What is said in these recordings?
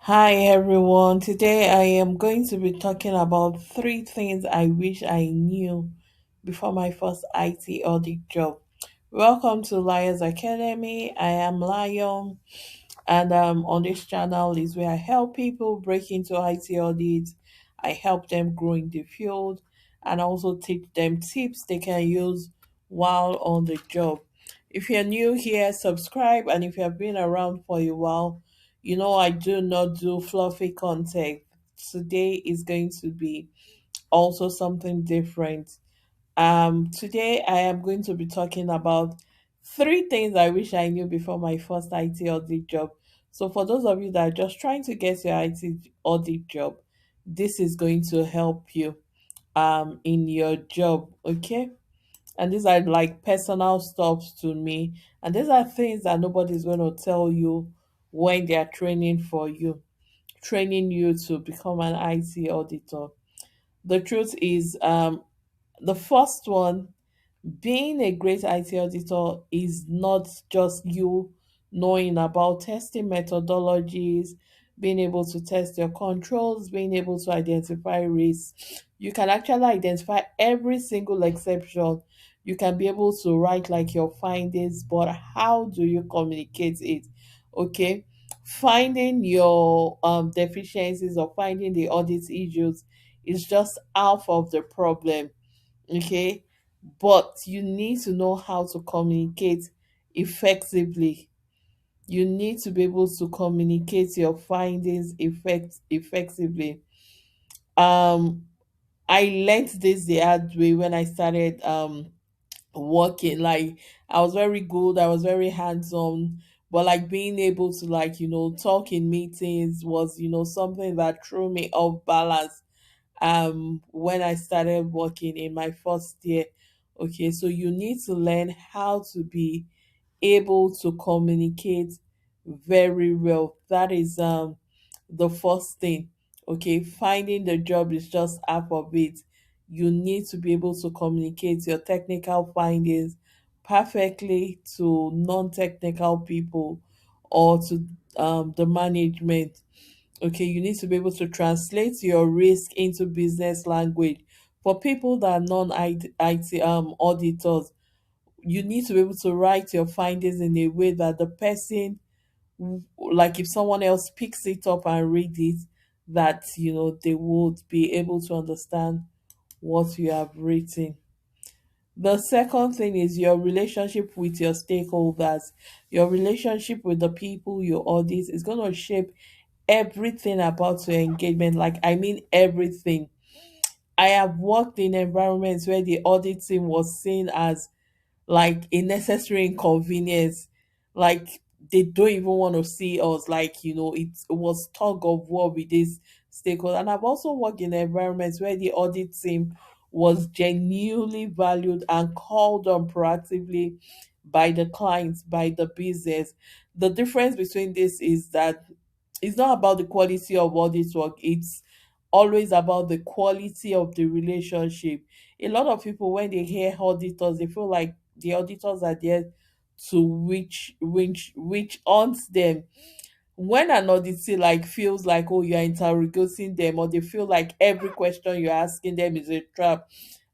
Hi everyone. Today I am going to be talking about three things I wish I knew before my first IT audit job. Welcome to Lions Academy. I am Layo, and on this channel is where I help people break into IT audits. I help them grow in the field and also teach them tips they can use while on the job. If you're new here, subscribe, and if you have been around for a while, you know I do not do fluffy content. Today is going to be also something different. Today I am going to be talking about three things I wish I knew before my first IT audit job. So for those of you that are just trying to get your IT audit job, this is going to help you in your job, okay? And these are like personal stuffs to me, and these are things that nobody's going to tell you when they are training you to become an IT auditor. The truth is, the first one, being a great IT auditor is not just you knowing about testing methodologies, being able to test your controls, being able to identify risks. You can actually identify every single exception. You can be able to write like your findings, but how do you communicate it? Okay. Finding your deficiencies or finding the audit issues is just half of the problem. Okay, but you need to know how to communicate effectively. You need to be able to communicate your findings effectively. um I learned this the hard way when I started working. Like, I was very good, I was very hands-on, but like being able to, like, talk in meetings was, something that threw me off balance when I started working in my first year. Okay, so you need to learn how to be able to communicate very well. That is the first thing. Okay, finding the job is just half of it. You need to be able to communicate your technical findings perfectly to non-technical people or to the management. Okay, you need to be able to translate your risk into business language. For people that are non-IT auditors, you need to be able to write your findings in a way that the person, like if someone else picks it up and read it, that they would be able to understand what you have written. The second thing is your relationship with your stakeholders. Your relationship with the people you audit is going to shape everything about your engagement. Like, I mean, everything. I have worked in environments where the auditing was seen as like a necessary inconvenience. Like, they don't even want to see us. Like, it was tug of war with this stakeholder. And I've also worked in environments where the audit team was genuinely valued and called on proactively by the clients, by the business. The difference between this is that it's not about the quality of audit work, it's always about the quality of the relationship. A lot of people, when they hear auditors, they feel like the auditors are there to which haunts them. When an auditee like feels like, oh, you're interrogating them, or they feel like every question you're asking them is a trap,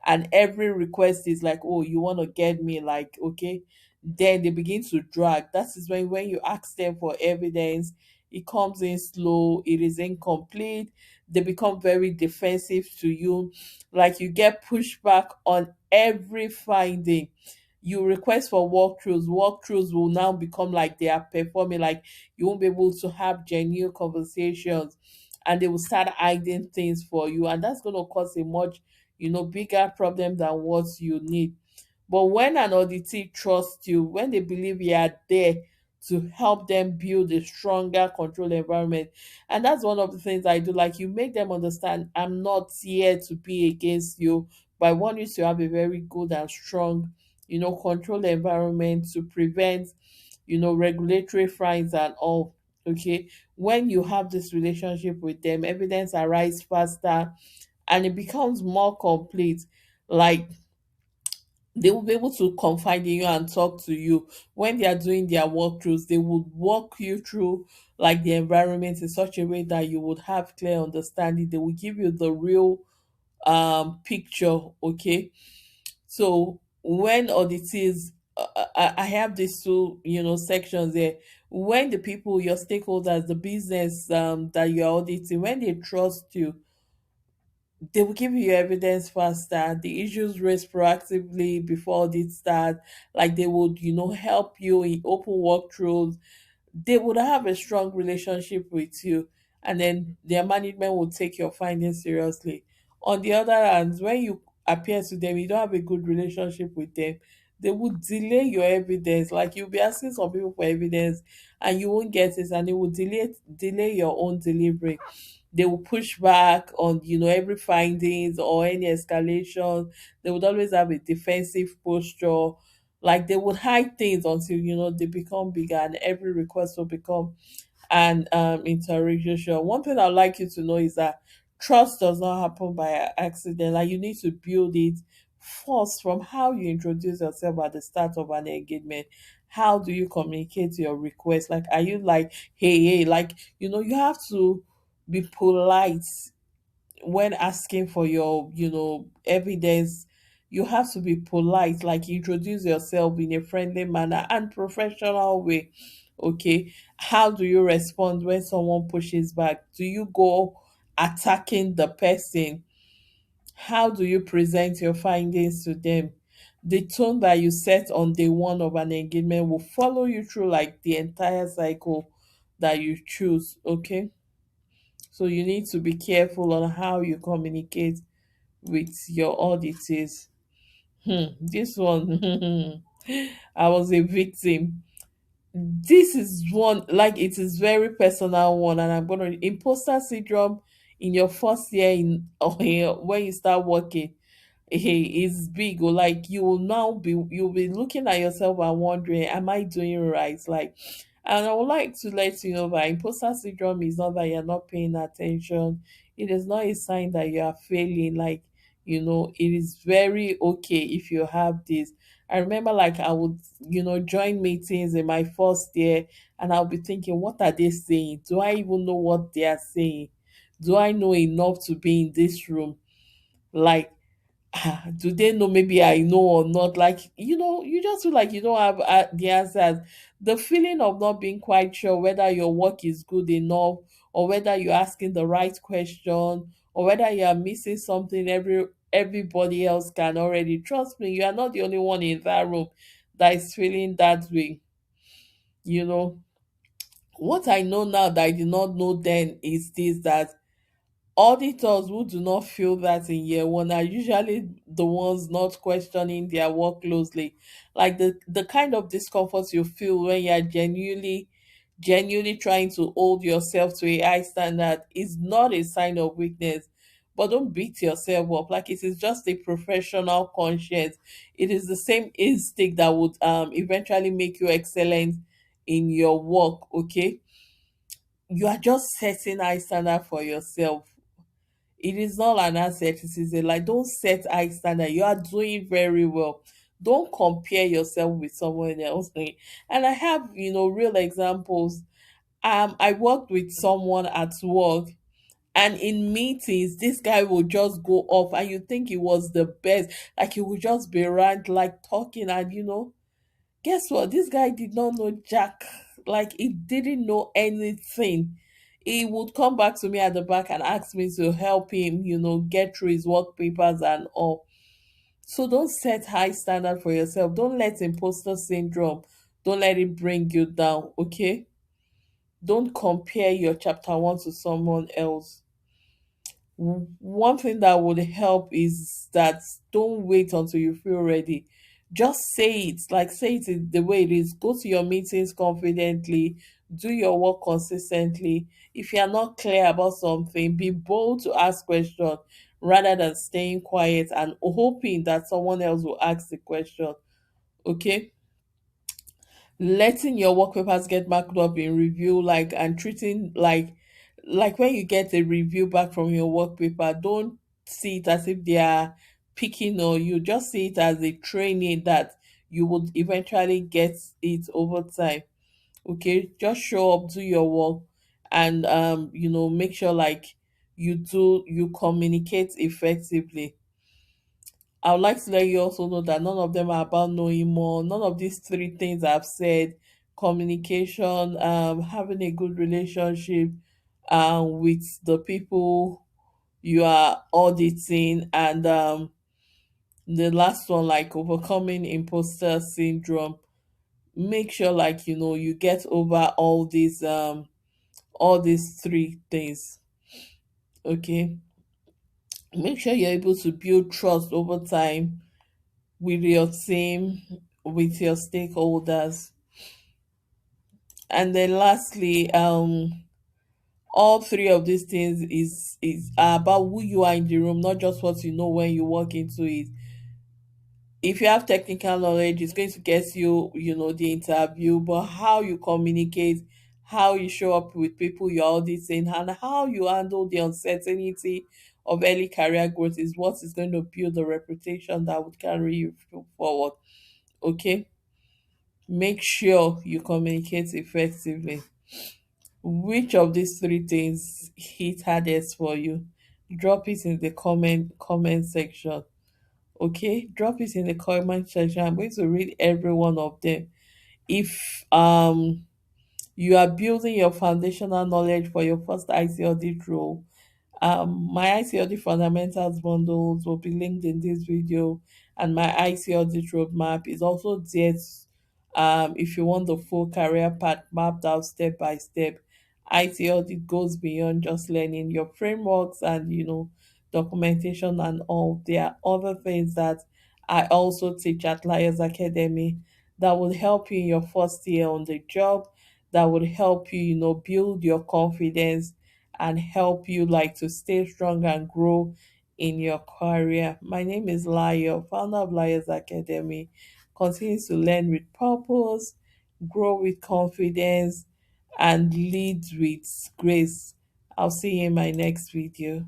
and every request is like, oh, you want to get me, like, okay, then they begin to drag. That is when you ask them for evidence, it comes in slow, it is incomplete, they become very defensive to you. Like, you get pushback on every finding. You request for walkthroughs will now become like they are performing. Like, you won't be able to have genuine conversations, and they will start hiding things for you, and that's going to cause a much bigger problem than what you need. But when an auditee trusts you, when they believe you are there to help them build a stronger control environment, and that's one of the things I do. Like, you make them understand, I'm not here to be against you, but I want you to have a very good and strong control environment to prevent regulatory fines and all. Okay, when you have this relationship with them, evidence arrives faster and it becomes more complete. Like, they will be able to confide in you and talk to you when they are doing their walkthroughs. They would walk you through like the environment in such a way that you would have clear understanding. They will give you the real picture. Okay, so when auditees, I have these two, sections there. When the people, your stakeholders, the business that you're auditing, when they trust you, they will give you evidence faster. The issues raised proactively before audit start, like they would, help you in open walkthroughs. They would have a strong relationship with you, and then their management will take your findings seriously. On the other hand, when you appear to them, you don't have a good relationship with them, they would delay your evidence. Like you'll be asking some people for evidence and you won't get it, and it will delay your own delivery. They will push back on, every findings or any escalation. They would always have a defensive posture. Like they would hide things until, they become bigger, and every request will become an interrogation. One thing I'd like you to know is that trust does not happen by accident. Like you need to build it first from how you introduce yourself at the start of an engagement. How do you communicate your request? Like, are you like, hey, like, you have to be polite when asking for your, evidence. You have to be polite, like introduce yourself in a friendly manner and professional way. Okay, how do you respond when someone pushes back? Do you go attacking the person? How do you present your findings to them? The tone that you set on day one of an engagement will follow you through like the entire cycle that you choose. Okay, so you need to be careful on how you communicate with your auditors. This one, I was a victim. This is one, like it is very personal one, and I'm gonna imposter syndrome in your first year in when you start working. Hey, is big. Or like you will now be, you'll be looking at yourself and wondering, am I doing right? Like, and I would like to let you know that imposter syndrome is not that you're not paying attention. It is not a sign that you are failing. Like, it is very okay if you have this. I remember like I would, join meetings in my first year, and I'll be thinking, what are they saying? Do I even know what they are saying? Do I know enough to be in this room? Like, do they know maybe I know or not? Like, you just feel like you don't have the answers. The feeling of not being quite sure whether your work is good enough, or whether you're asking the right question, or whether you are missing something everybody else can already. Trust me, you are not the only one in that room that is feeling that way. You know, what I know now that I did not know then is this: that auditors who do not feel that in year one are usually the ones not questioning their work closely. Like the kind of discomfort you feel when you're genuinely trying to hold yourself to a high standard is not a sign of weakness. But don't beat yourself up. Like it is just a professional conscience. It is the same instinct that would eventually make you excellent in your work. Okay, you are just setting high standard for yourself. It is not an asset, it is a like, don't set high standard. You are doing very well. Don't compare yourself with someone else. And I have, real examples. I worked with someone at work, and in meetings this guy would just go off, and you think he was the best. Like he would just be rant, like talking, and guess what? This guy did not know Jack. Like he didn't know anything. He would come back to me at the back and ask me to help him, get through his work papers and all. So don't set high standard for yourself. Don't let imposter syndrome, don't let it bring you down, okay? Don't compare your chapter one to someone else. One thing that would help is that don't wait until you feel ready. Just say it, like say it the way it is. Go to your meetings confidently, do your work consistently. If you are not clear about something, be bold to ask questions rather than staying quiet and hoping that someone else will ask the question. Okay, letting your work papers get marked up in review, like, and treating like when you get a review back from your work paper, don't see it as if they are picking on you. Just see it as a training that you would eventually get it over time. Okay, just show up, do your work, and make sure like you communicate effectively. I would like to let you also know that none of them are about knowing more. None of these three things I've said, communication, having a good relationship with the people you are auditing, and the last one, like overcoming imposter syndrome. Make sure like you get over all these three things. Okay, make sure you're able to build trust over time with your team, with your stakeholders. And then lastly, all three of these things is about who you are in the room, not just what you know when you walk into it. If you have technical knowledge, it's going to get you, the interview, but how you communicate, how you show up with people you're auditing, and how you handle the uncertainty of early career growth is what is going to build the reputation that would carry you forward. Okay, make sure you communicate effectively. Which of these three things hit hardest for you? Drop it in the comment section. Okay, drop it in the comment section. I'm going to read every one of them. If you are building your foundational knowledge for your first IT audit role, my IT audit fundamentals bundles will be linked in this video, and my IT audit roadmap is also there. If you want the full career path mapped out step by step, IT audit goes beyond just learning your frameworks and documentation and all. There are other things that I also teach at Liars Academy that will help you in your first year on the job. That would help you, build your confidence and help you like to stay strong and grow in your career. My name is Layo, founder of Liars Academy. Continue to learn with purpose, grow with confidence, and lead with grace. I'll see you in my next video.